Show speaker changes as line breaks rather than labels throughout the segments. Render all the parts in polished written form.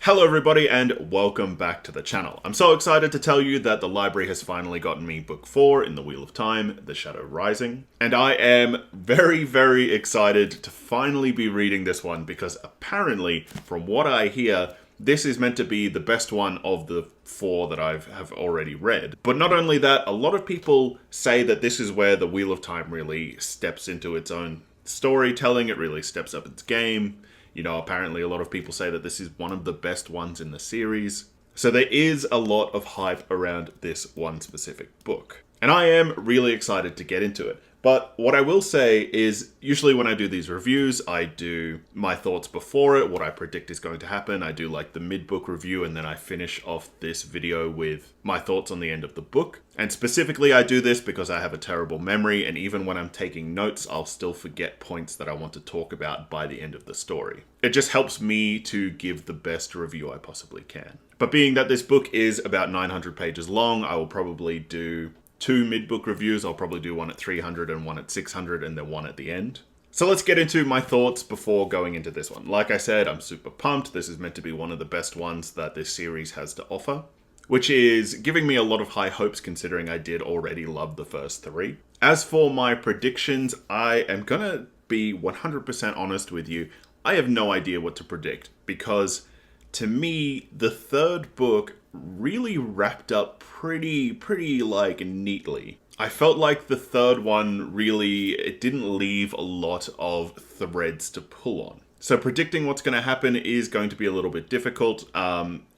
Hello everybody and welcome back to the channel. I'm so excited to tell you that the library has finally gotten me book 4 in the Wheel of Time, The Shadow Rising. And I am very excited to finally be reading this one because apparently, from what I hear, this is meant to be the best one of the 4 that I have already read. But not only that, a lot of people say that this is where the Wheel of Time really steps into its own storytelling, it really steps up its game. You know, apparently a lot of people say that this is one of the best ones in the series. So there is a lot of hype around this one specific book. And I am really excited to get into it. But what I will say is, usually when I do these reviews, I do my thoughts before it, what I predict is going to happen. I do like the mid-book review, and then I finish off this video with my thoughts on the end of the book. And specifically, I do this because I have a terrible memory, and even when I'm taking notes, I'll still forget points that I want to talk about by the end of the story. It just helps me to give the best review I possibly can. But being that this book is about 900 pages long, I will probably do 2 mid-book reviews. I'll probably do one at 300 and one at 600 and then one at the end. So let's get into my thoughts before going into this one. Like I said, I'm super pumped. This is meant to be one of the best ones that this series has to offer, which is giving me a lot of high hopes considering I did already love the first 3. As for my predictions, I am gonna be 100% honest with you. I have no idea what to predict because to me, the third book really wrapped up pretty like neatly. I felt like the third one really, it didn't leave a lot of threads to pull on. So predicting what's going to happen is going to be a little bit difficult.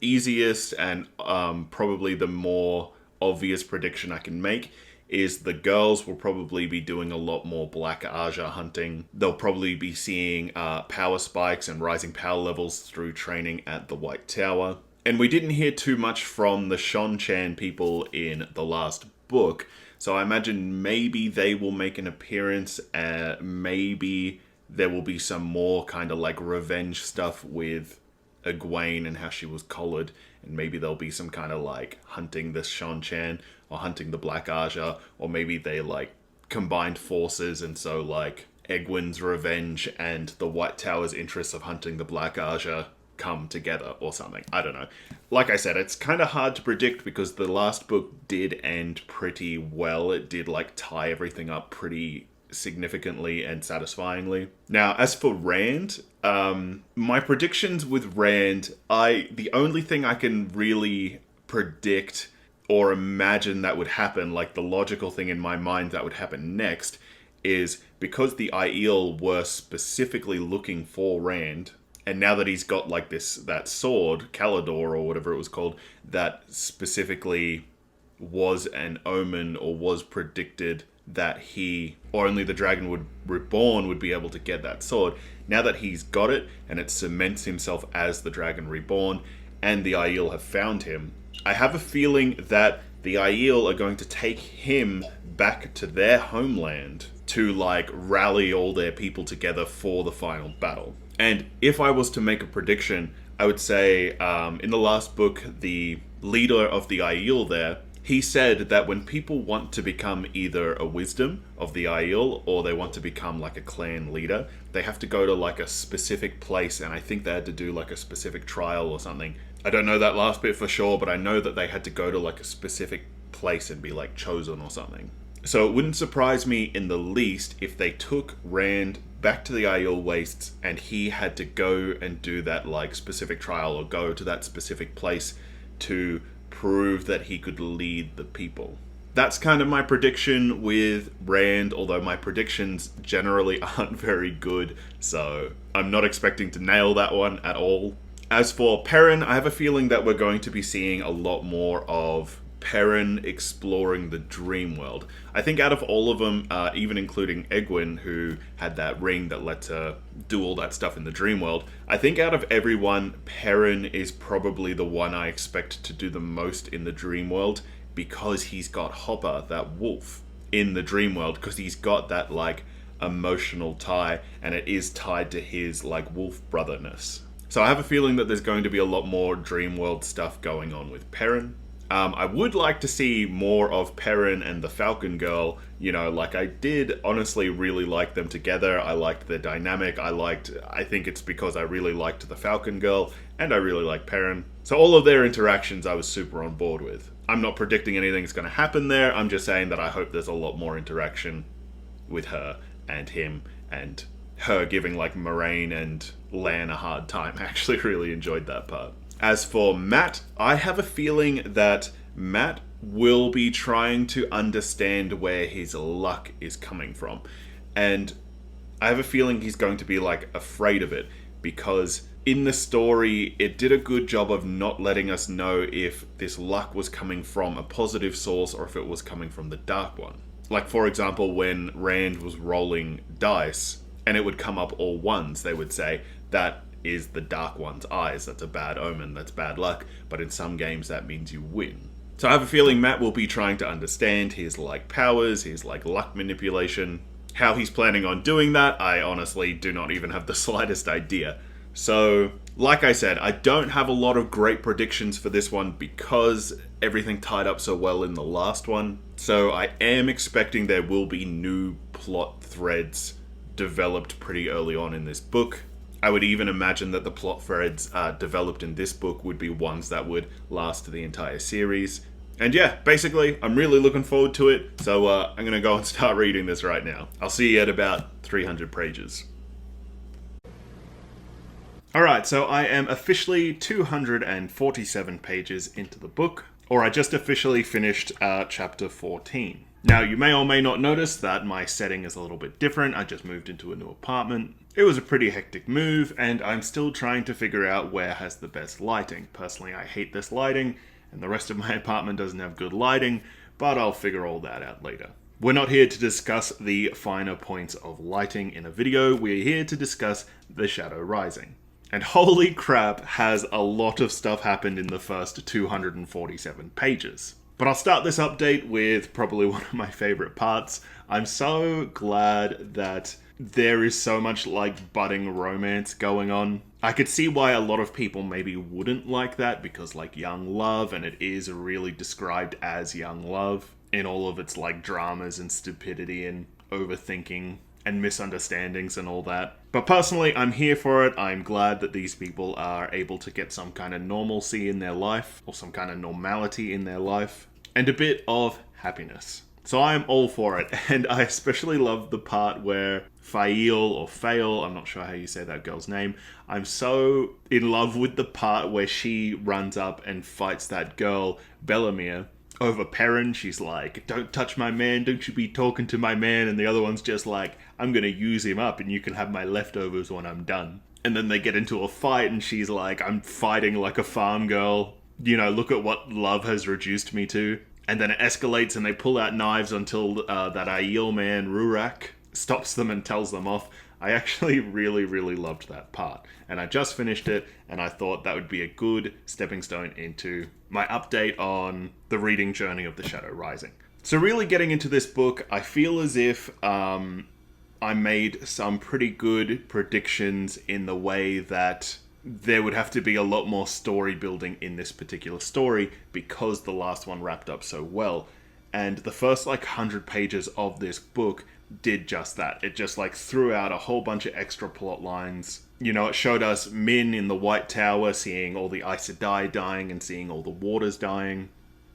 Easiest and probably the more obvious prediction I can make is the girls will probably be doing a lot more Black Aja hunting. They'll probably be seeing power spikes and rising power levels through training at the White Tower. And we didn't hear too much from the Shan-Chan people in the last book, so I imagine maybe they will make an appearance, maybe there will be some more kind of like revenge stuff with Egwene and how she was collared, and maybe there'll be some kind of like hunting the Shan-Chan or hunting the Black Aja, or maybe they like combined forces and so like Egwene's revenge and the White Tower's interests of hunting the Black Aja come together or something. I don't know. Like I said, it's kind of hard to predict because the last book did end pretty well. It did like tie everything up pretty significantly and satisfyingly. Now, as for Rand, my predictions with Rand, the only thing I can really predict or imagine that would happen, like the logical thing in my mind that would happen next, is because the Aiel were specifically looking for Rand, and now that he's got like that sword, Calidor or whatever it was called, that specifically was an omen or was predicted that he, or only the Dragon Reborn would be able to get that sword. Now that he's got it and it cements himself as the Dragon Reborn and the Aiel have found him, I have a feeling that the Aiel are going to take him back to their homeland to like rally all their people together for the final battle. And if I was to make a prediction, I would say in the last book, the leader of the Aiel there, he said that when people want to become either a wisdom of the Aiel or they want to become like a clan leader, they have to go to like a specific place, and I think they had to do like a specific trial or something. I don't know that last bit for sure, but I know that they had to go to like a specific place and be like chosen or something. So it wouldn't surprise me in the least if they took Rand back to the Aiel Wastes and he had to go and do that like specific trial or go to that specific place to prove that he could lead the people. That's kind of my prediction with Rand, although my predictions generally aren't very good, so I'm not expecting to nail that one at all. As for Perrin, I have a feeling that we're going to be seeing a lot more of Perrin exploring the dream world. I think out of all of them, even including Egwene, who had that ring that let her do all that stuff in the dream world, I think out of everyone, Perrin is probably the one I expect to do the most in the dream world because he's got Hopper, that wolf, in the dream world, because he's got that like emotional tie and it is tied to his like wolf brotherness. So I have a feeling that there's going to be a lot more dream world stuff going on with Perrin. I would like to see more of Perrin and the Falcon Girl. You know, like, I did honestly really like them together. I liked their dynamic. I think it's because I really liked the Falcon Girl and I really like Perrin. So all of their interactions I was super on board with. I'm not predicting anything's going to happen there. I'm just saying that I hope there's a lot more interaction with her and him, and her giving like Moraine and Lan a hard time. I actually really enjoyed that part. As for Matt, I have a feeling that Matt will be trying to understand where his luck is coming from. And I have a feeling he's going to be like afraid of it, because in the story, it did a good job of not letting us know if this luck was coming from a positive source or if it was coming from the dark one. Like, for example, when Rand was rolling dice and it would come up all ones, they would say, that is the Dark One's eyes. That's a bad omen. That's bad luck. But in some games, that means you win. So I have a feeling Matt will be trying to understand his like powers, his like luck manipulation. How he's planning on doing that, I honestly do not even have the slightest idea. So, like I said, I don't have a lot of great predictions for this one because everything tied up so well in the last one. So I am expecting there will be new plot threads developed pretty early on in this book. I would even imagine that the plot threads developed in this book would be ones that would last the entire series. And yeah, basically, I'm really looking forward to it, so I'm going to go and start reading this right now. I'll see you at about 300 pages. Alright, so I am officially 247 pages into the book, or I just officially finished chapter 14. Now, you may or may not notice that my setting is a little bit different. I just moved into a new apartment. It was a pretty hectic move, and I'm still trying to figure out where has the best lighting. Personally, I hate this lighting, and the rest of my apartment doesn't have good lighting, but I'll figure all that out later. We're not here to discuss the finer points of lighting in a video. We're here to discuss The Shadow Rising. And holy crap, has a lot of stuff happened in the first 247 pages. But I'll start this update with probably one of my favorite parts. I'm so glad that there is so much like budding romance going on. I could see why a lot of people maybe wouldn't like that, because like young love, and it is really described as young love in all of its like dramas and stupidity and overthinking and misunderstandings and all that. But personally, I'm here for it. I'm glad that these people are able to get some kind of normalcy in their life, or some kind of normality in their life, and a bit of happiness. So I am all for it, and I especially love the part where Fail, I'm not sure how you say that girl's name, I'm so in love with the part where she runs up and fights that girl, Bellamere, over Perrin. She's like, don't touch my man, don't you be talking to my man, and the other one's just like, I'm gonna use him up and you can have my leftovers when I'm done. And then they get into a fight and she's like, I'm fighting like a farm girl, you know, look at what love has reduced me to. And then it escalates and they pull out knives until that Aiel man, Rurak, stops them and tells them off. I actually really, really loved that part. And I just finished it, and I thought that would be a good stepping stone into my update on the reading journey of The Shadow Rising. So really getting into this book, I feel as if I made some pretty good predictions in the way that there would have to be a lot more story building in this particular story because the last one wrapped up so well. And the first like 100 pages of this book did just that. It just like threw out a whole bunch of extra plot lines. You know, it showed us Min in the White Tower seeing all the Aes Sedai dying and seeing all the waters dying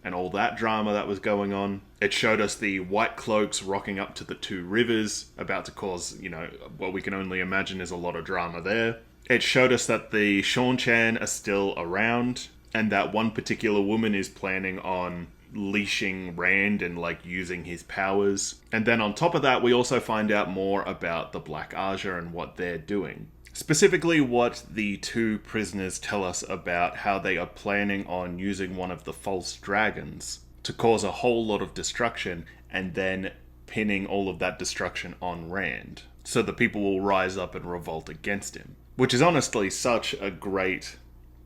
and all that drama that was going on. It showed us the White Cloaks rocking up to the two rivers, about to cause, you know, what we can only imagine is a lot of drama there. It showed us that the Seanchan are still around, and that one particular woman is planning on leashing Rand and like using his powers. And then on top of that, we also find out more about the Black Aja and what they're doing. Specifically, what the two prisoners tell us about how they are planning on using one of the false dragons to cause a whole lot of destruction, and then pinning all of that destruction on Rand, so the people will rise up and revolt against him. Which is honestly such a great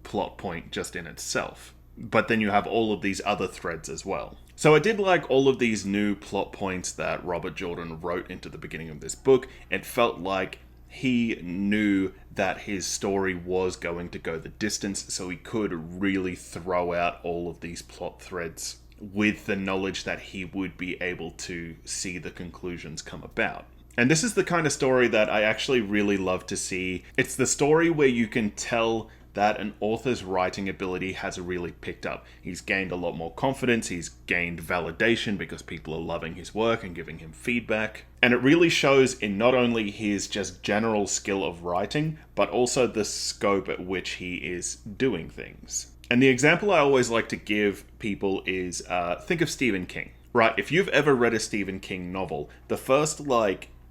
plot point just in itself. But then you have all of these other threads as well. So I did like all of these new plot points that Robert Jordan wrote into the beginning of this book. It felt like he knew that his story was going to go the distance, so he could really throw out all of these plot threads with the knowledge that he would be able to see the conclusions come about. And this is the kind of story that I actually really love to see. It's the story where you can tell that an author's writing ability has really picked up. He's gained a lot more confidence, he's gained validation because people are loving his work and giving him feedback. And it really shows in not only his just general skill of writing, but also the scope at which he is doing things. And the example I always like to give people is, think of Stephen King. Right, if you've ever read a Stephen King novel, the first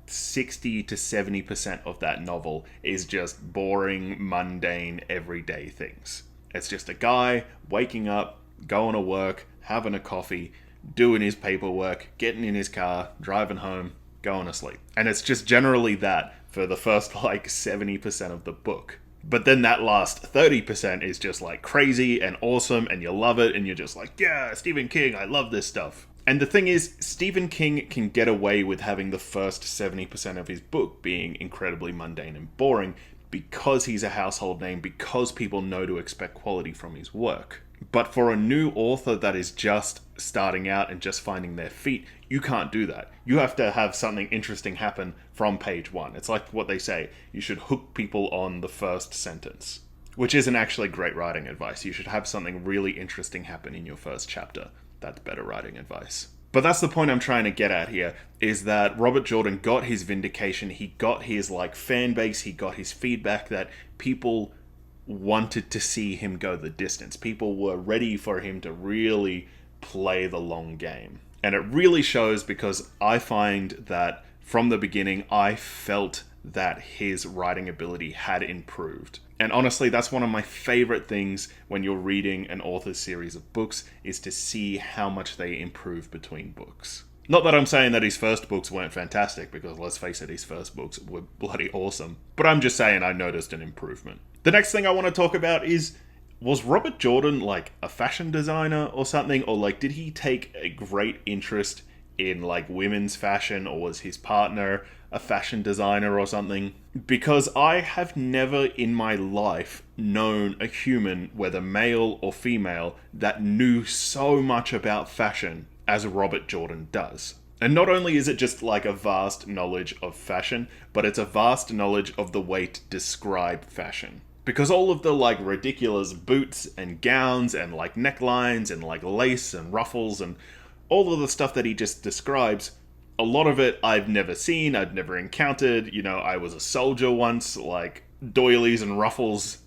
60 to 70% of that novel is just boring, mundane, everyday things. It's just a guy waking up, going to work, having a coffee, doing his paperwork, getting in his car, driving home, going to sleep. And it's just generally that for the first 70% of the book. But then that last 30% is just crazy and awesome and you love it and you're just yeah, Stephen King, I love this stuff. And the thing is, Stephen King can get away with having the first 70% of his book being incredibly mundane and boring because he's a household name, because people know to expect quality from his work. But for a new author that is just starting out and just finding their feet, you can't do that. You have to have something interesting happen from page one. It's like what they say, you should hook people on the first sentence, which isn't actually great writing advice. You should have something really interesting happen in your first chapter. That's better writing advice. But that's the point I'm trying to get at here, is that Robert Jordan got his vindication, he got his fan base, he got his feedback that people wanted to see him go the distance. People were ready for him to really play the long game. And it really shows because I find that from the beginning, I felt that his writing ability had improved. And honestly, that's one of my favorite things when you're reading an author's series of books, is to see how much they improve between books. Not that I'm saying that his first books weren't fantastic, because let's face it, his first books were bloody awesome. But I'm just saying I noticed an improvement. The next thing I want to talk about is, was Robert Jordan a fashion designer or something? Or did he take a great interest in women's fashion, or was his partner a fashion designer or something? Because I have never in my life known a human, whether male or female, that knew so much about fashion as Robert Jordan does. And not only is it just a vast knowledge of fashion, but it's a vast knowledge of the way to describe fashion. Because all of the ridiculous boots and gowns and necklines and lace and ruffles and all of the stuff that he just describes, a lot of it I've never seen, I've never encountered. I was a soldier once, doilies and ruffles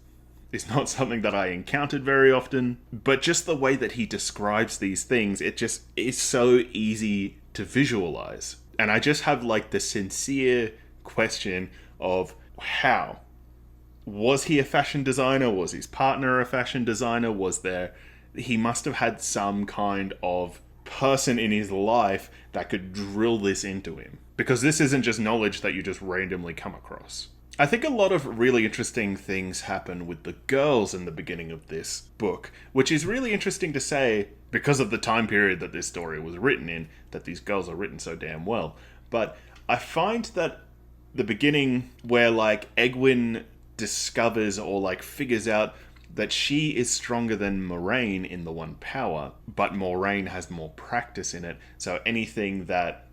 is not something that I encountered very often. But just the way that he describes these things, it just is so easy to visualize. And I just have the sincere question of how? Was he a fashion designer? Was his partner a fashion designer? He must have had some kind of person in his life that could drill this into him. Because this isn't just knowledge that you just randomly come across. I think a lot of really interesting things happen with the girls in the beginning of this book, which is really interesting to say because of the time period that this story was written in, that these girls are written so damn well. But I find that the beginning where Egwene discovers or figures out that she is stronger than Moraine in the One Power, but Moraine has more practice in it, so anything that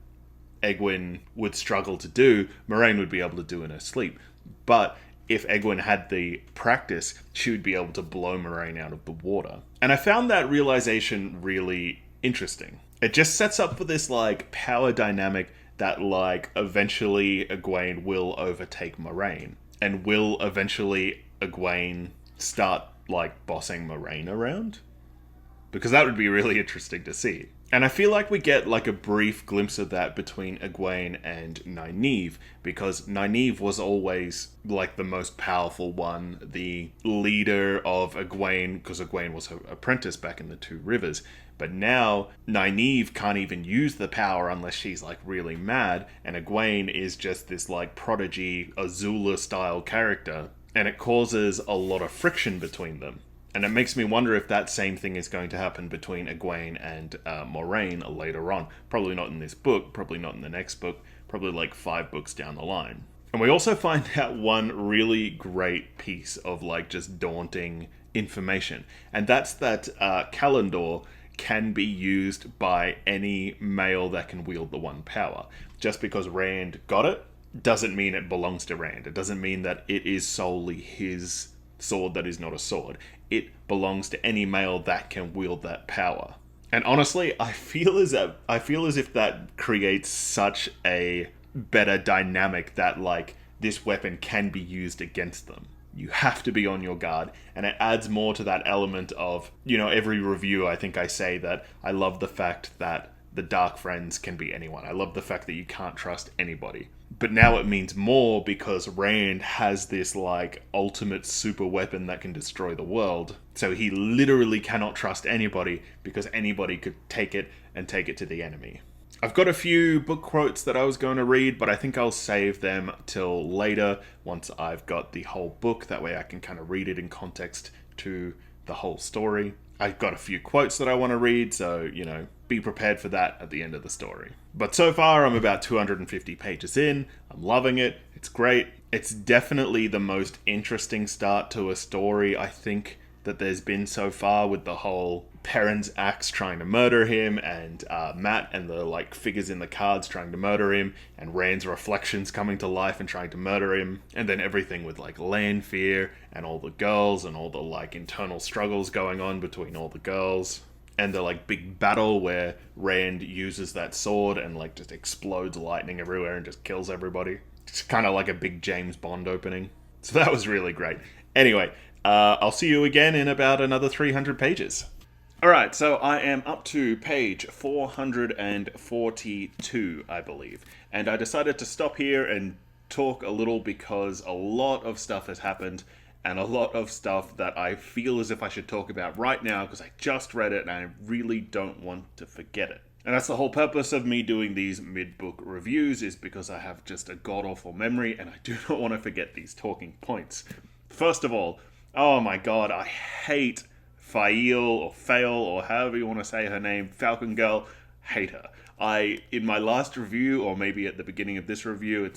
Egwene would struggle to do, Moraine would be able to do in her sleep. But if Egwene had the practice, she would be able to blow Moraine out of the water. And I found that realization really interesting. It just sets up for this power dynamic that eventually Egwene will overtake Moraine. And will eventually Egwene start bossing Moraine around? Because that would be really interesting to see. And I feel we get a brief glimpse of that between Egwene and Nainib, because Nainib was always the most powerful one, the leader of Egwene, because Egwene was her apprentice back in the Two Rivers. But now Nainib can't even use the power unless she's really mad, and Egwene is just this prodigy Azula style character, and it causes a lot of friction between them. And it makes me wonder if that same thing is going to happen between Egwene and Moraine later on. Probably not in this book, probably not in the next book, probably 5 books down the line. And we also find out one really great piece of like just daunting information, and that's that Kalendor can be used by any male that can wield the one power. Just because Rand got it doesn't mean it belongs to Rand. It doesn't mean that it is solely his sword that is not a sword. It belongs to any male that can wield that power. And honestly, I feel as if that creates such a better dynamic that like this weapon can be used against them. You have to be on your guard, and it adds more to that element of, every review I think I say that I love the fact that the Dark Friends can be anyone. I love the fact that you can't trust anybody. But now it means more because Rand has this like ultimate super weapon that can destroy the world. So he literally cannot trust anybody because anybody could take it and take it to the enemy. I've got a few book quotes that I was going to read, but I think I'll save them till later once I've got the whole book. That way I can kind of read it in context to the whole story. I've got a few quotes that I want to read, so, be prepared for that at the end of the story. But so far, I'm about 250 pages in. I'm loving it. It's great. It's definitely the most interesting start to a story, I think, that there's been so far, with the whole Perrin's axe trying to murder him, and Matt and the like figures in the cards trying to murder him, and Rand's reflections coming to life and trying to murder him, and then everything with like Lanfear and all the girls and all the like internal struggles going on between all the girls, and the like big battle where Rand uses that sword and like just explodes lightning everywhere and just kills everybody. It's kind of like a big James Bond opening. So that was really great. Anyway, I'll see you again in about another 300 pages. Alright, so I am up to page 442, I believe. And I decided to stop here and talk a little because a lot of stuff has happened, and a lot of stuff that I feel as if I should talk about right now because I just read it and I really don't want to forget it. And that's the whole purpose of me doing these mid-book reviews, is because I have just a god-awful memory and I do not want to forget these talking points. First of all, oh my god, I hate Fail or Fail, or however you want to say her name, Falcon Girl. Hate her. In my last review, or maybe at the beginning of this review,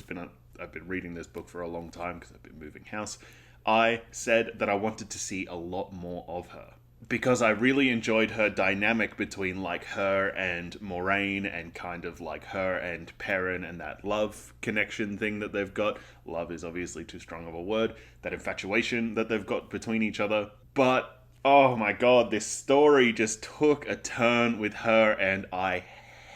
I've been reading this book for a long time because I've been moving house, I said that I wanted to see a lot more of her. Because I really enjoyed her dynamic between like her and Moraine, and kind of like her and Perrin, and that love connection thing that they've got. Love is obviously too strong of a word. That infatuation that they've got between each other. But, oh my god, this story just took a turn with her and I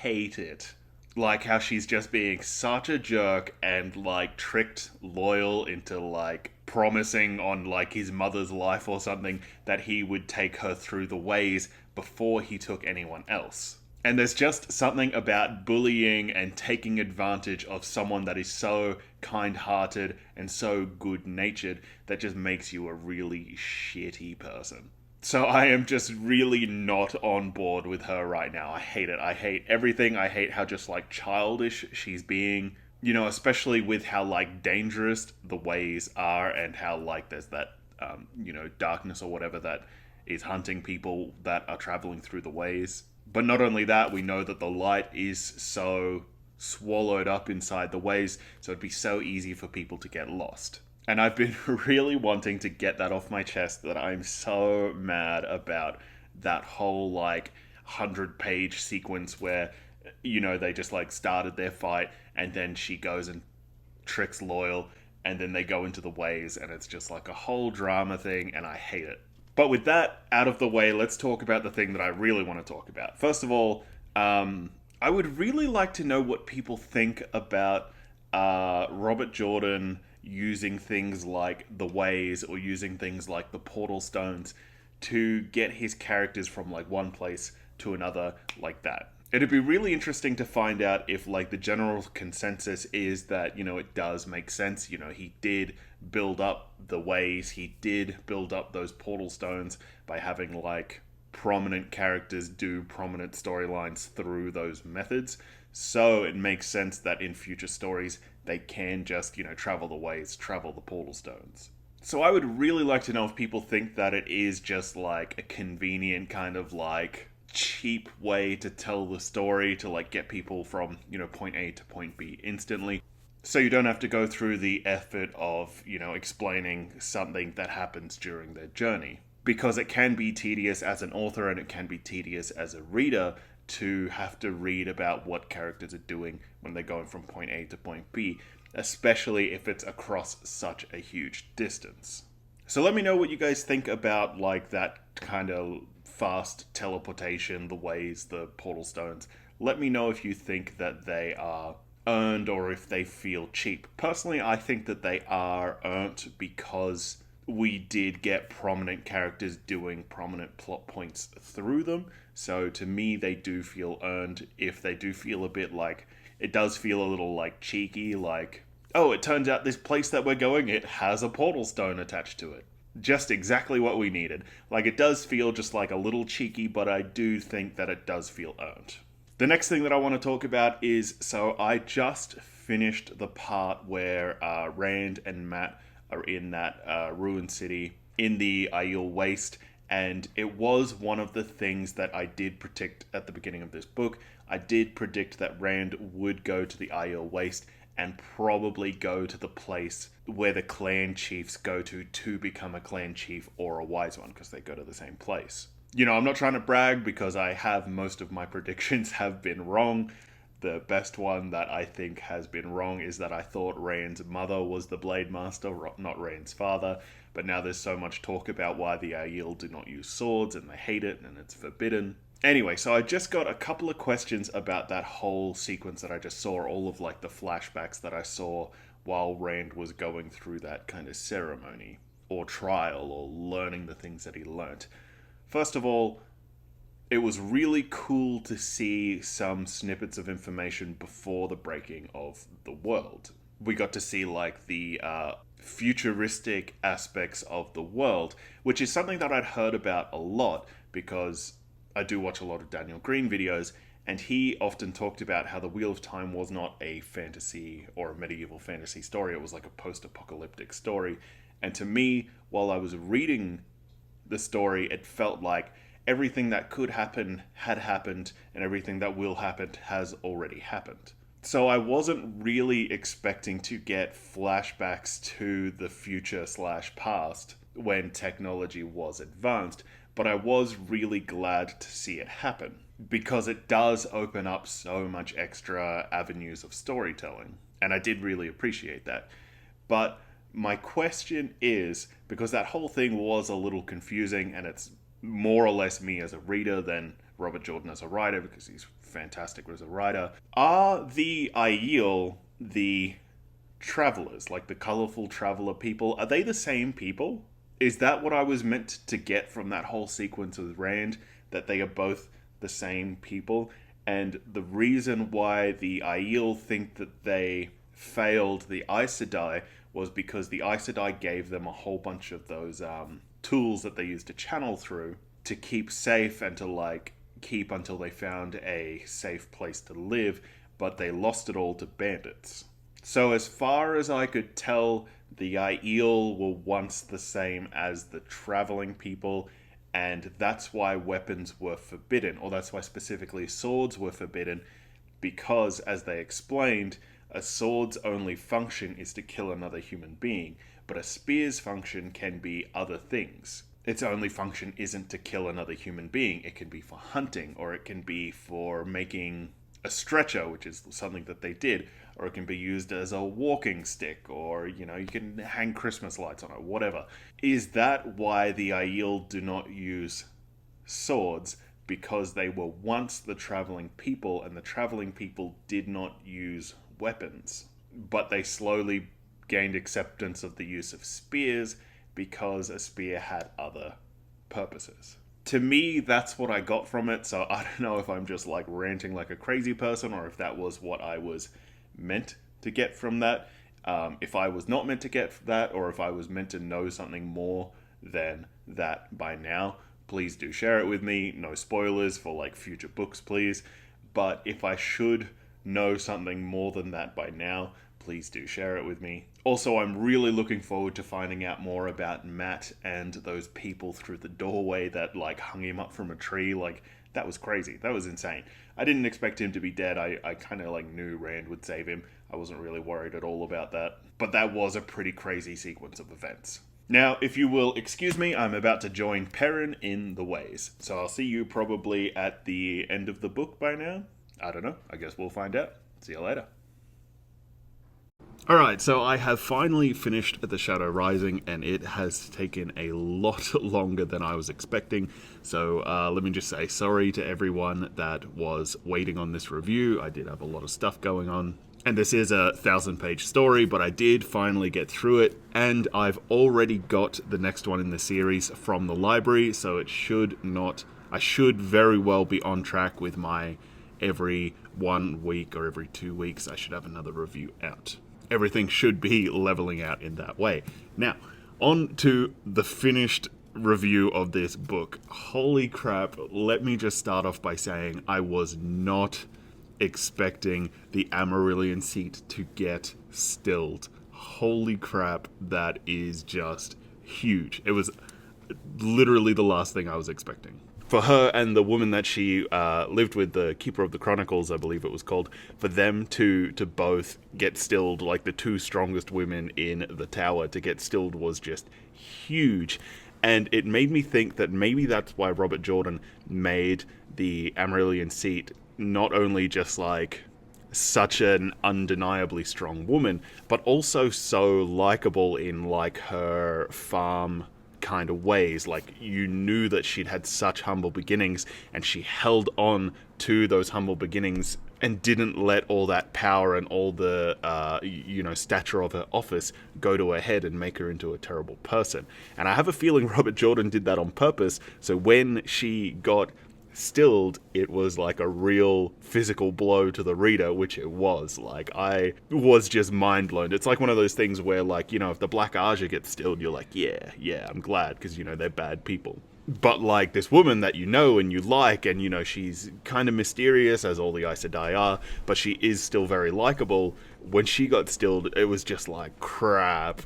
hate it. Like how she's just being such a jerk and like tricked Loyal into like promising on like his mother's life or something that he would take her through the ways before he took anyone else. And there's just something about bullying and taking advantage of someone that is so kind-hearted and so good-natured that just makes you a really shitty person. So I am just really not on board with her right now. I hate it. I hate everything. I hate how just like childish she's being. Especially with how like dangerous the ways are, and how like there's that darkness or whatever that is hunting people that are traveling through the ways. But not only that, we know that the light is so swallowed up inside the ways, so it'd be so easy for people to get lost. And I've been really wanting to get that off my chest, that I'm so mad about that whole like 100-page sequence where they just like started their fight, and then she goes and tricks Loyal, and then they go into the ways, and it's just like a whole drama thing, and I hate it. But with that out of the way, let's talk about the thing that I really want to talk about. First of all, I would really like to know what people think about Robert Jordan using things like the ways, or using things like the portal stones to get his characters from like one place to another like that. It'd be really interesting to find out if like the general consensus is that, it does make sense. He did build up the ways, he did build up those portal stones by having like prominent characters do prominent storylines through those methods. So it makes sense that in future stories, they can just, travel the ways, travel the portal stones. So I would really like to know if people think that it is just like a convenient kind of like cheap way to tell the story to like get people from, point A to point B instantly. So you don't have to go through the effort of, explaining something that happens during their journey. Because it can be tedious as an author and it can be tedious as a reader to have to read about what characters are doing when they're going from point A to point B, especially if it's across such a huge distance. So let me know what you guys think about like that kind of fast teleportation, the ways, the portal stones. Let me know if you think that they are earned or if they feel cheap. Personally, I think that they are earned because we did get prominent characters doing prominent plot points through them. So to me, they do feel earned. If they do feel a bit like, it does feel a little like cheeky, like, oh, it turns out this place that we're going, it has a portal stone attached to it. Just exactly what we needed. Like, it does feel just like a little cheeky, but I do think that it does feel earned. The next thing that I want to talk about is, so I just finished the part where Rand and Matt are in that ruined city in the Aiel Waste, and it was one of the things that I did predict at the beginning of this book. I did predict that Rand would go to the Aiel Waste and probably go to the place where the clan chiefs go to become a clan chief or a wise one, because they go to the same place. I'm not trying to brag because I have most of my predictions have been wrong. The best one that I think has been wrong is that I thought Rand's mother was the Blade Master, not Rand's father. But now there's so much talk about why the Aiel do not use swords and they hate it and it's forbidden. Anyway, so I just got a couple of questions about that whole sequence that I just saw, all of like the flashbacks that I saw while Rand was going through that kind of ceremony or trial or learning the things that he learnt. First of all, it was really cool to see some snippets of information before the breaking of the world. We got to see like the futuristic aspects of the world, which is something that I'd heard about a lot because I do watch a lot of Daniel Green videos, and he often talked about how the Wheel of Time was not a fantasy or a medieval fantasy story. It was like a post-apocalyptic story. And to me, while I was reading the story, it felt like everything that could happen had happened, and everything that will happen has already happened. So I wasn't really expecting to get flashbacks to the future/past when technology was advanced, but I was really glad to see it happen, because it does open up so much extra avenues of storytelling, and I did really appreciate that. But my question is, because that whole thing was a little confusing, and it's more or less me as a reader than Robert Jordan as a writer, because he's fantastic as a writer. Are the Aiel the travelers, like the colorful traveler people, are they the same people? Is that what I was meant to get from that whole sequence with Rand, that they are both the same people? And the reason why the Aiel think that they failed the Aes Sedai was because the Aes Sedai gave them a whole bunch of those tools that they used to channel through to keep safe and to like keep until they found a safe place to live, but they lost it all to bandits. So as far as I could tell, the Aiel were once the same as the traveling people, and that's why weapons were forbidden, or that's why specifically swords were forbidden, because, as they explained, a sword's only function is to kill another human being, but a spear's function can be other things. Its only function isn't to kill another human being. It can be for hunting, or it can be for making a stretcher, which is something that they did, or it can be used as a walking stick, or, you can hang Christmas lights on it, whatever. Is that why the Aiel do not use swords? Because they were once the traveling people, and the traveling people did not use weapons, but they slowly gained acceptance of the use of spears because a spear had other purposes. To me, that's what I got from it, so I don't know if I'm just like ranting like a crazy person or if that was what I was meant to get from that. If I was not meant to get that, or if I was meant to know something more than that by now, please do share it with me. No spoilers for like future books, please. But if I should know something more than that by now, please do share it with me. Also, I'm really looking forward to finding out more about Matt and those people through the doorway that like hung him up from a tree. Like, that was crazy. That was insane. I didn't expect him to be dead. I kind of like knew Rand would save him. I wasn't really worried at all about that. But that was a pretty crazy sequence of events. Now, if you will excuse me, I'm about to join Perrin in the ways. So I'll see you probably at the end of the book by now. I don't know. I guess we'll find out. See you later. Alright, so I have finally finished The Shadow Rising, and it has taken a lot longer than I was expecting. So let me just say sorry to everyone that was waiting on this review. I did have a lot of stuff going on. And this is a 1,000-page story, but I did finally get through it, and I've already got the next one in the series from the library, so it should not... I should very well be on track with my every 1 week or every 2 weeks I should have another review out. Everything should be leveling out in that way. Now, on to the finished review of this book. Holy crap, let me just start off by saying I was not expecting the Amarillion seat to get stilled. Holy crap, that is just huge. It was literally the last thing I was expecting. For her and the woman that she lived with, the Keeper of the Chronicles, I believe it was called, for them to both get stilled, like the two strongest women in the tower, to get stilled was just huge. And it made me think that maybe that's why Robert Jordan made the Amarillion seat not only just like such an undeniably strong woman, but also so likable in like her farm kind of ways. Like, you knew that she'd had such humble beginnings, and she held on to those humble beginnings and didn't let all that power and all the stature of her office go to her head and make her into a terrible person. And I have a feeling Robert Jordan did that on purpose, so when she got stilled, it was like a real physical blow to the reader, which it was. Like, I was just mind blown. It's like one of those things where, like, if the Black Aja gets stilled, you're like, yeah, I'm glad, because, they're bad people. But, like, this woman that you know and you like, and, she's kind of mysterious, as all the Aes Sedai are, but she is still very likable. When she got stilled, it was just like, crap.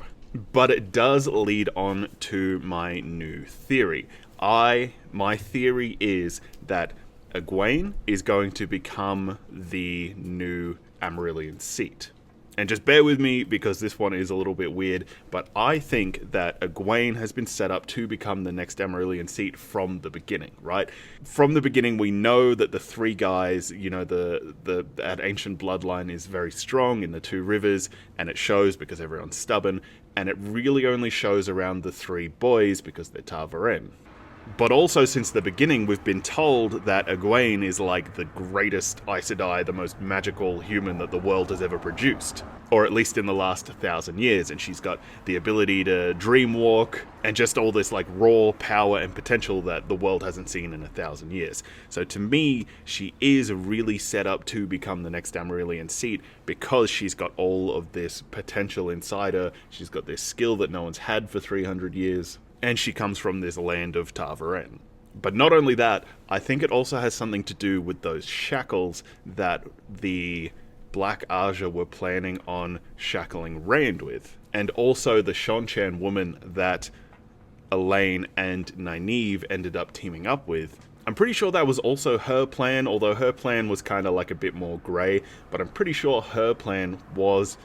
But it does lead on to my new theory. My theory is that Egwene is going to become the new Amarillion seat. And just bear with me, because this one is a little bit weird, but I think that Egwene has been set up to become the next Amarillion seat from the beginning, right? From the beginning, we know that the three guys, that ancient bloodline is very strong in the Two Rivers, and it shows because everyone's stubborn, and it really only shows around the three boys because they're Tarvaren. But also, since the beginning, we've been told that Egwene is like the greatest Aes Sedai, the most magical human that the world has ever produced. Or at least in the last 1,000 years. And she's got the ability to dream walk, and just all this like raw power and potential that the world hasn't seen in 1,000 years. So to me, she is really set up to become the next Amarillion seat, because she's got all of this potential inside her. She's got this skill that no one's had for 300 years. And she comes from this land of Tarvaren. But not only that, I think it also has something to do with those shackles that the Black Aja were planning on shackling Rand with. And also the Shonchan woman that Elaine and Nainib ended up teaming up with. I'm pretty sure that was also her plan, although her plan was kind of like a bit more grey. But I'm pretty sure her plan was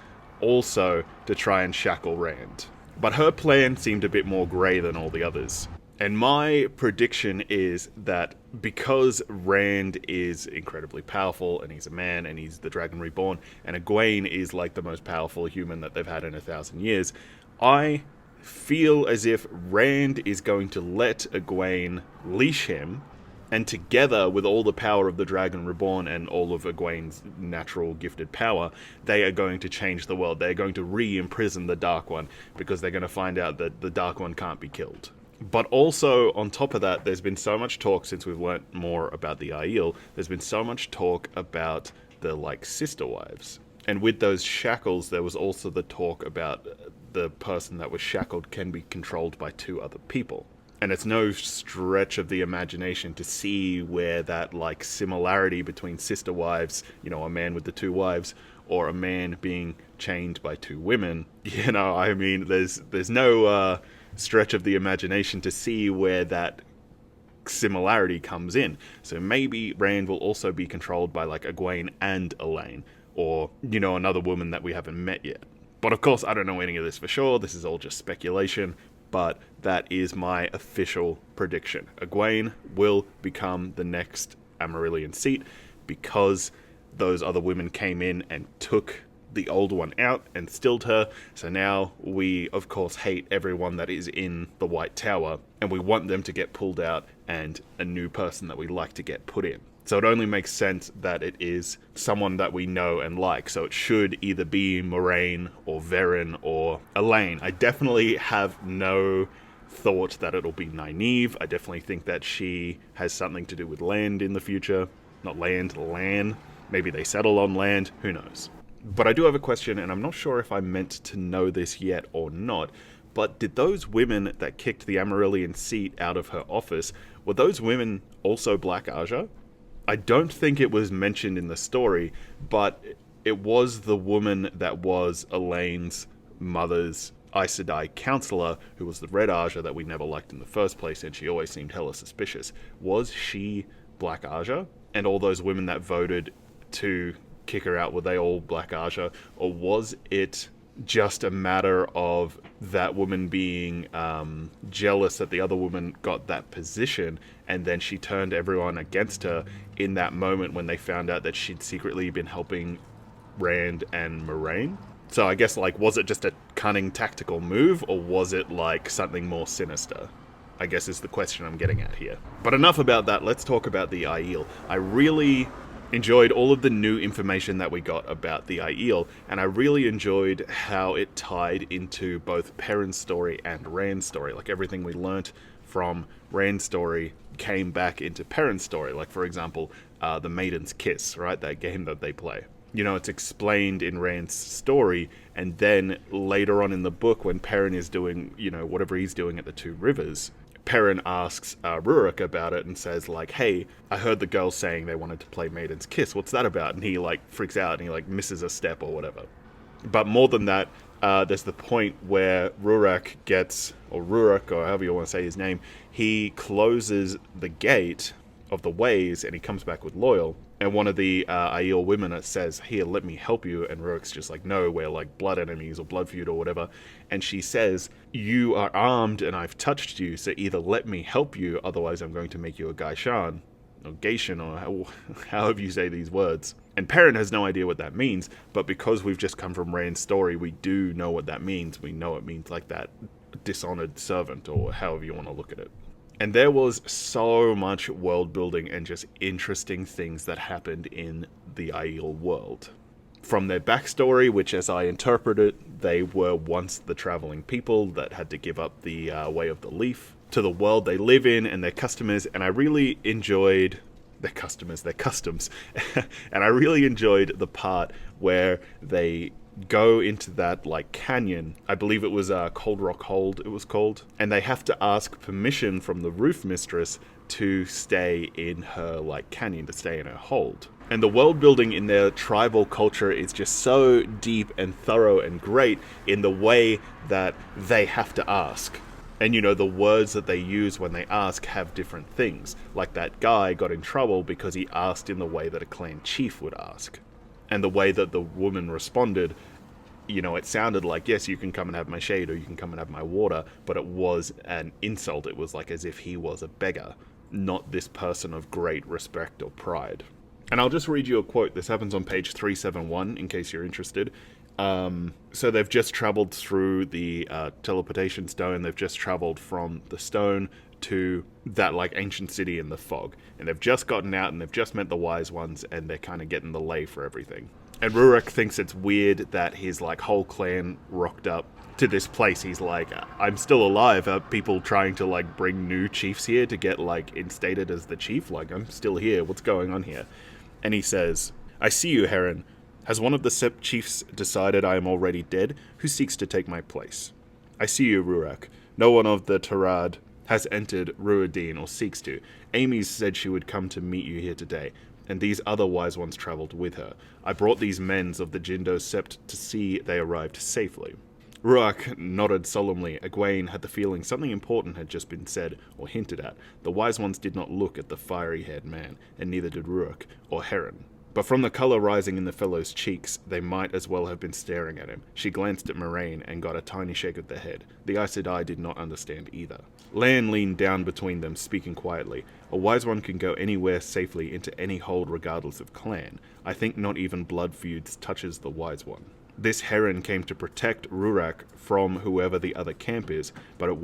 also to try and shackle Rand. But her plan seemed a bit more grey than all the others. And my prediction is that because Rand is incredibly powerful, and he's a man, and he's the Dragon Reborn, and Egwene is like the most powerful human that they've had in 1,000 years, I feel as if Rand is going to let Egwene leash him, and together with all the power of the Dragon Reborn and all of Egwene's natural gifted power, they are going to change the world. They're going to re-imprison the Dark One, because they're going to find out that the Dark One can't be killed. But also, on top of that, there's been so much talk since we've learnt more about the Aiel, there's been so much talk about the, sister wives. And with those shackles, there was also the talk about the person that was shackled can be controlled by two other people. And it's no stretch of the imagination to see where that, similarity between sister wives, a man with the two wives, or a man being chained by two women, there's no stretch of the imagination to see where that similarity comes in. So maybe Rand will also be controlled by, Egwene and Elaine. or, another woman that we haven't met yet. But of course, I don't know any of this for sure. This is all just speculation. But that is my official prediction. Egwene will become the next Amarillion seat because those other women came in and took the old one out and stilled her. So now we, of course, hate everyone that is in the White Tower, and we want them to get pulled out and a new person that we like to get put in. So it only makes sense that it is someone that we know and like. So it should either be Moraine or Verin or Elaine. I definitely have no thought that it'll be Nainib. I definitely think that she has something to do with land in the future. Not land, land. Maybe they settle on land. Who knows? But I do have a question, and I'm not sure if I meant to know this yet or not. But did those women that kicked the Amarillion seat out of her office, were those women also Black Aja? I don't think it was mentioned in the story, but it was the woman that was Elaine's mother's Aes Sedai counselor, who was the Red Aja that we never liked in the first place, and she always seemed hella suspicious. Was she Black Aja? And all those women that voted to kick her out, were they all Black Aja? Or was it just a matter of that woman being jealous that the other woman got that position, and then she turned everyone against her in that moment when they found out that she'd secretly been helping Rand and Moraine? So I guess, was it just a cunning tactical move, or was it, something more sinister? I guess is the question I'm getting at here. But enough about that, let's talk about the Aiel. I really enjoyed all of the new information that we got about the Aiel, and I really enjoyed how it tied into both Perrin's story and Rand's story. Everything we learnt from Rand's story came back into Perrin's story. For example, the Maiden's Kiss, right? That game that they play. It's explained in Rand's story, and then later on in the book when Perrin is doing, whatever he's doing at the Two Rivers, Perrin asks Rurik about it and says, hey, I heard the girls saying they wanted to play Maiden's Kiss. What's that about? And he, freaks out and he, misses a step or whatever. But more than that, there's the point where Rurik gets, or Rurik, or however you want to say his name, he closes the gate of the ways and he comes back with Loyal. And one of the Aiel women says, here, let me help you. And Rurik's just no, we're blood enemies or blood feud or whatever. And she says, you are armed and I've touched you, so either let me help you, otherwise I'm going to make you a Gaishan, or Gaishan, or however you say these words. And Perrin has no idea what that means, but because we've just come from Rand's story, we do know what that means. We know it means that dishonored servant, or however you want to look at it. And there was so much world building and just interesting things that happened in the Aiel world. From their backstory, which as I interpret it, they were once the traveling people that had to give up the way of the leaf, to the world they live in and their customers, and I really enjoyed their customs. And I really enjoyed the part where they go into that canyon. I believe it was Cold Rock Hold it was called, and they have to ask permission from the roof mistress to stay in her canyon, to stay in her hold. And the world building in their tribal culture is just so deep and thorough and great in the way that they have to ask. And the words that they use when they ask have different things. That guy got in trouble because he asked in the way that a clan chief would ask. And the way that the woman responded, it sounded yes, you can come and have my shade, or you can come and have my water, but it was an insult. It was as if he was a beggar, not this person of great respect or pride. And I'll just read you a quote. This happens on page 371, in case you're interested. So they've just traveled through the teleportation stone. They've just traveled from the stone to that ancient city in the fog. And they've just gotten out and they've just met the wise ones, and they're kind of getting the lay for everything. And Rurik thinks it's weird that his whole clan rocked up to this place. He's I'm still alive. Are people trying to bring new chiefs here to get instated as the chief? I'm still here. What's going on here? And he says, I see you, Heron. Has one of the Sept chiefs decided I am already dead? Who seeks to take my place? I see you, Rurik. No one of the Tarad has entered Ruadine or seeks to. Amy said she would come to meet you here today, and these other wise ones travelled with her. I brought these men of the Jindo Sept to see they arrived safely. Rurik nodded solemnly. Egwene had the feeling something important had just been said or hinted at. The wise ones did not look at the fiery-haired man, and neither did Rurik or Heron. But from the colour rising in the fellow's cheeks, they might as well have been staring at him. She glanced at Moraine and got a tiny shake of the head. The Aes Sedai did not understand either. Lan leaned down between them, speaking quietly. A wise one can go anywhere safely into any hold regardless of clan. I think not even blood feuds touches the wise one. This heron came to protect Rurak from whoever the other camp is, but it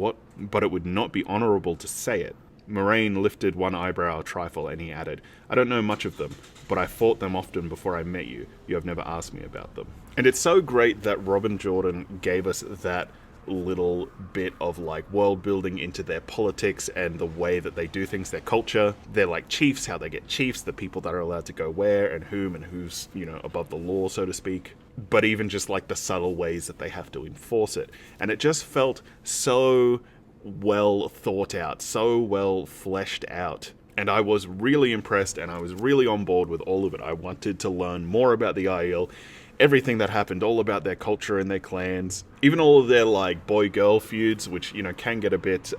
would not be honourable to say it. Moraine lifted one eyebrow a trifle, and he added, I don't know much of them, but I fought them often before I met you. You have never asked me about them. And it's so great that Robin Jordan gave us that little bit of like world building into their politics and the way that they do things, their culture. They're like chiefs, how they get chiefs, the people that are allowed to go where and who's, above the law, so to speak. But even just like the subtle ways that they have to enforce it. And it just felt so well thought out, so well fleshed out. And I was really impressed, and I was really on board with all of it. I wanted to learn more about the Aiel, everything that happened, all about their culture and their clans, even all of their like boy-girl feuds, which, can get a bit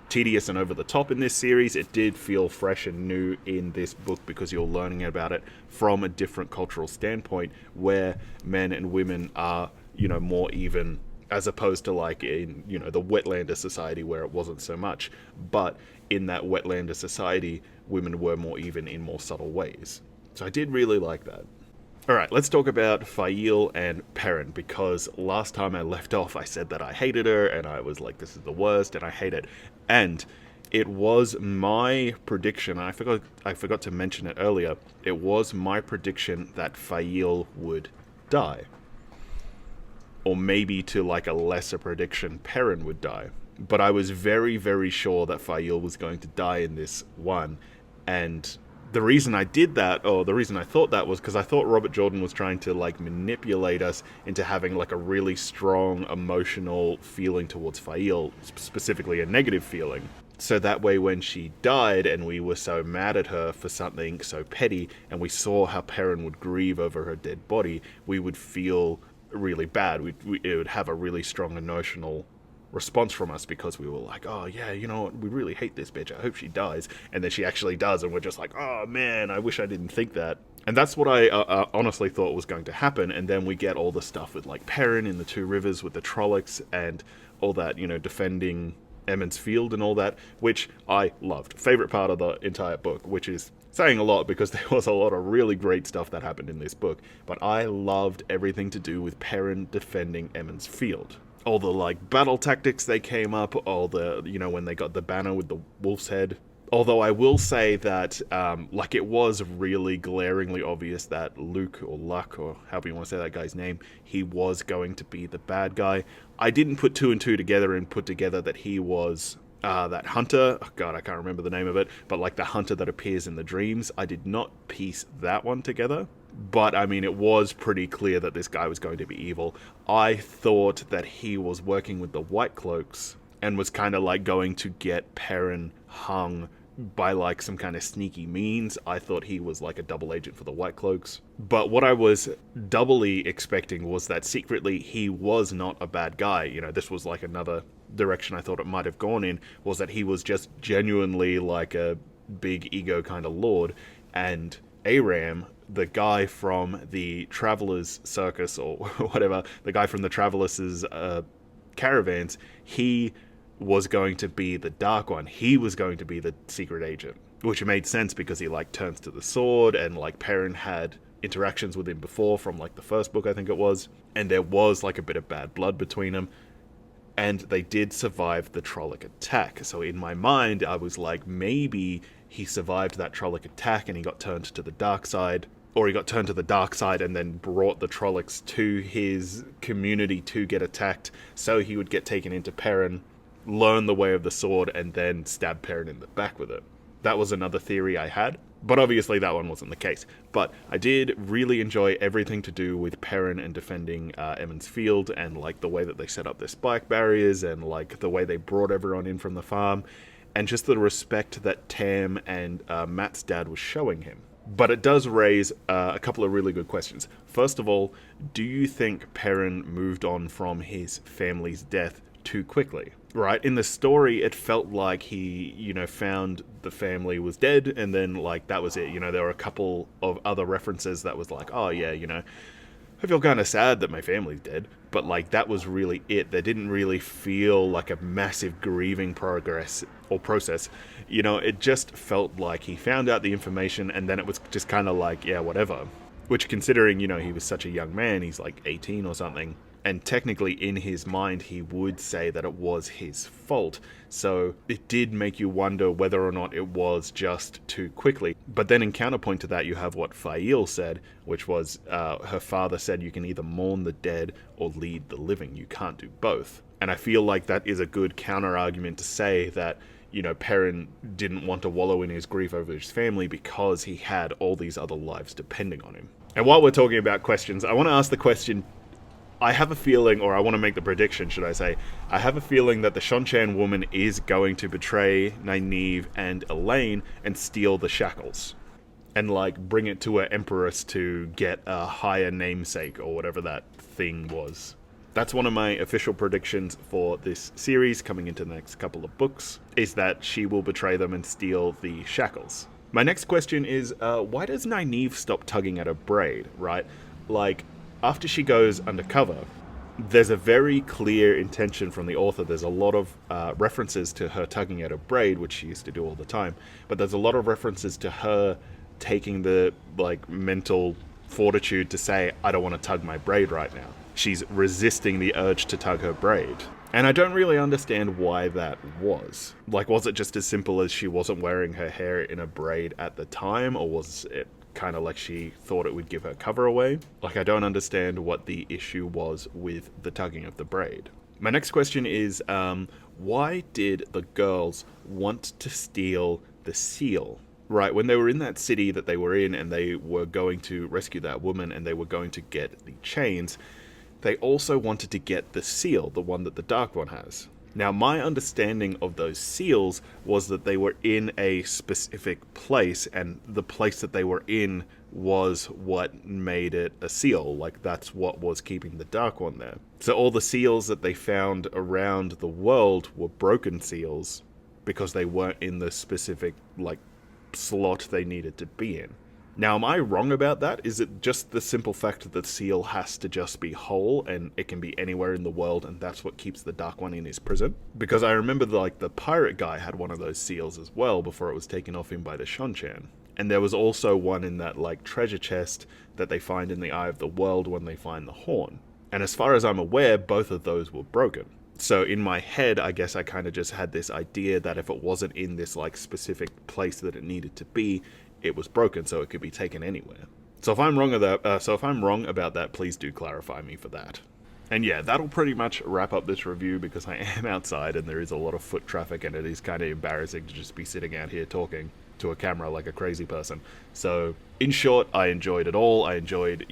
tedious and over the top in this series. It did feel fresh and new in this book because you're learning about it from a different cultural standpoint where men and women are, more even, as opposed to like in, the Wetlander society where it wasn't so much. But in that Wetlander society, women were more even in more subtle ways. So I did really like that. Alright, let's talk about Faile and Perrin, because last time I left off I said that I hated her, and I was like, this is the worst, and I hate it. And it was my prediction, I forgot to mention it earlier, it was my prediction that Faile would die. Or maybe to like a lesser prediction, Perrin would die. But I was very, very sure that Faile was going to die in this one. And the reason I did that, or the reason I thought that, was because I thought Robert Jordan was trying to like manipulate us into having like a really strong emotional feeling towards Faile, specifically a negative feeling. So that way when she died and we were so mad at her for something so petty, and we saw how Perrin would grieve over her dead body, we would feel really bad. It would have a really strong emotional response from us, because we were like, oh yeah, you know what, we really hate this bitch, I hope she dies. And then she actually does, and we're just like, oh man, I wish I didn't think that. And that's what I honestly thought was going to happen. And then we get all the stuff with like Perrin in the Two Rivers with the Trollocs and all that, defending Emond's Field and all that, which I loved. Favorite part of the entire book, which is saying a lot because there was a lot of really great stuff that happened in this book. But I loved everything to do with Perrin defending Emond's Field. All the like battle tactics they came up, all the, when they got the banner with the wolf's head. Although I will say that, it was really glaringly obvious that Luke, or Luck, or however you want to say that guy's name, he was going to be the bad guy. I didn't put two and two together and put together that he was that hunter. Oh God, I can't remember the name of it, but like the hunter that appears in the dreams. I did not piece that one together. But, I mean, it was pretty clear that this guy was going to be evil. I thought that he was working with the White Cloaks and was kind of like going to get Perrin hung by like some kind of sneaky means. I thought he was like a double agent for the White Cloaks. But what I was doubly expecting was that secretly he was not a bad guy. This was like another direction I thought it might have gone in, was that he was just genuinely like a big ego kind of lord. And Aram, the guy from the Travelers Circus, or whatever, the guy from the Travelers' caravans, he was going to be the Dark One. He was going to be the secret agent, which made sense because he like turns to the sword, and like Perrin had interactions with him before from like the first book, I think it was, and there was like a bit of bad blood between them. And they did survive the Trolloc attack. So in my mind, I was like, maybe he survived that Trolloc attack and he got turned to the dark side. Or he got turned to the dark side and then brought the Trollocs to his community to get attacked, so he would get taken into Perrin, learn the way of the sword, and then stab Perrin in the back with it. That was another theory I had, but obviously that one wasn't the case. But I did really enjoy everything to do with Perrin and defending Emond's Field, and like the way that they set up their spike barriers, and like the way they brought everyone in from the farm, and just the respect that Tam and Matt's dad was showing him. But it does raise a couple of really good questions. First of all, do you think Perrin moved on from his family's death too quickly? right? In the story, it felt like he, found the family was dead, and then, like, that was it. There were a couple of other references that was like, oh, yeah, I feel kind of sad that my family's dead. But, like, that was really it. There didn't really feel like a massive grieving progress or process. It just felt like he found out the information, and then it was just kind of like, yeah, whatever. Which, considering, he was such a young man, he's like 18 or something, and technically in his mind he would say that it was his fault. So it did make you wonder whether or not it was just too quickly. But then in counterpoint to that, you have what Fail said, which was her father said you can either mourn the dead or lead the living. You can't do both. And I feel like that is a good counter argument to say that, Perrin didn't want to wallow in his grief over his family because he had all these other lives depending on him. And while we're talking about questions, I want to ask the question, I have a feeling, or I want to make the prediction, should I say, I have a feeling that the Shonchan woman is going to betray Nainib and Elaine and steal the shackles. And, like, bring it to her empress to get a higher namesake, or whatever that thing was. That's one of my official predictions for this series coming into the next couple of books, is that she will betray them and steal the shackles. My next question is, why does Nainib stop tugging at her braid, right? Like, after she goes undercover, there's a very clear intention from the author. There's a lot of references to her tugging at her braid, which she used to do all the time. But there's a lot of references to her taking the, like, mental fortitude to say, I don't want to tug my braid right now. She's resisting the urge to tug her braid. And I don't really understand why that was. Like, was it just as simple as she wasn't wearing her hair in a braid at the time, or was it kind of like she thought it would give her cover away? Like, I don't understand what the issue was with the tugging of the braid. My next question is, why did the girls want to steal the seal? Right, when they were in that city that they were in and they were going to rescue that woman and they were going to get the chains, they also wanted to get the seal, the one that the Dark One has. Now, my understanding of those seals was that they were in a specific place, and the place that they were in was what made it a seal. Like, that's what was keeping the Dark One there. So all the seals that they found around the world were broken seals because they weren't in the specific, like, slot they needed to be in. Now, am I wrong about that? Is it just the simple fact that the seal has to just be whole and it can be anywhere in the world and that's what keeps the Dark One in his prison? Because I remember, like, the pirate guy had one of those seals as well before it was taken off him by the Shonchan. And there was also one in that, like, treasure chest that they find in the Eye of the World when they find the horn. And as far as I'm aware, both of those were broken. So in my head, I guess I kind of just had this idea that if it wasn't in this, like, specific place that it needed to be, it was broken, so it could be taken anywhere. So if I'm wrong about that, please do clarify me for that. And yeah, that'll pretty much wrap up this review because I am outside and there is a lot of foot traffic and it is kind of embarrassing to just be sitting out here talking to a camera like a crazy person. So, in short, I enjoyed it all. I enjoyed,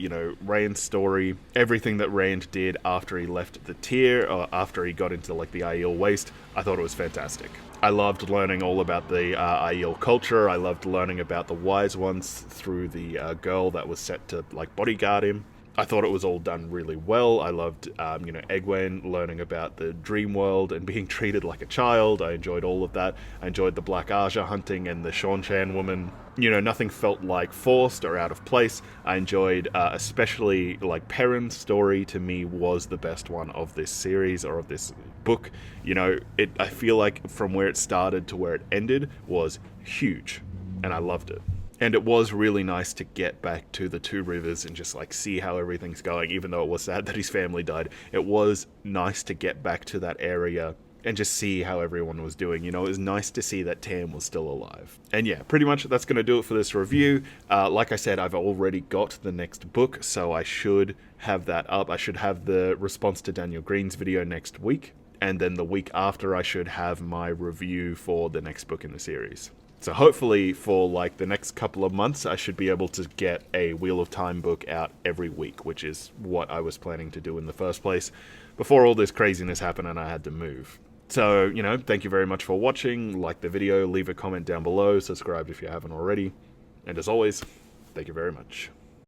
Rand's story, everything that Rand did after he left the tier, or after he got into, like, the Aiel Waste. I thought it was fantastic. I loved learning all about the Aiel culture. I loved learning about the Wise Ones through the girl that was set to, like, bodyguard him. I thought it was all done really well. I loved, Egwene learning about the dream world and being treated like a child. I enjoyed all of that. I enjoyed the Black Aja hunting and the Shonchan woman. Nothing felt like forced or out of place. I enjoyed, especially, like, Perrin's story to me was the best one of this series or of this book. I feel like from where it started to where it ended was huge, and I loved it. And it was really nice to get back to the Two Rivers and just, like, see how everything's going, even though it was sad that his family died. It was nice to get back to that area and just see how everyone was doing. It was nice to see that Tam was still alive. And yeah, pretty much that's going to do it for this review. Like I said, I've already got the next book, so I should have that up. I should have the response to Daniel Green's video next week. And then the week after, I should have my review for the next book in the series. So hopefully for, like, the next couple of months, I should be able to get a Wheel of Time book out every week, which is what I was planning to do in the first place before all this craziness happened and I had to move. So, thank you very much for watching. Like the video, leave a comment down below, subscribe if you haven't already. And as always, thank you very much.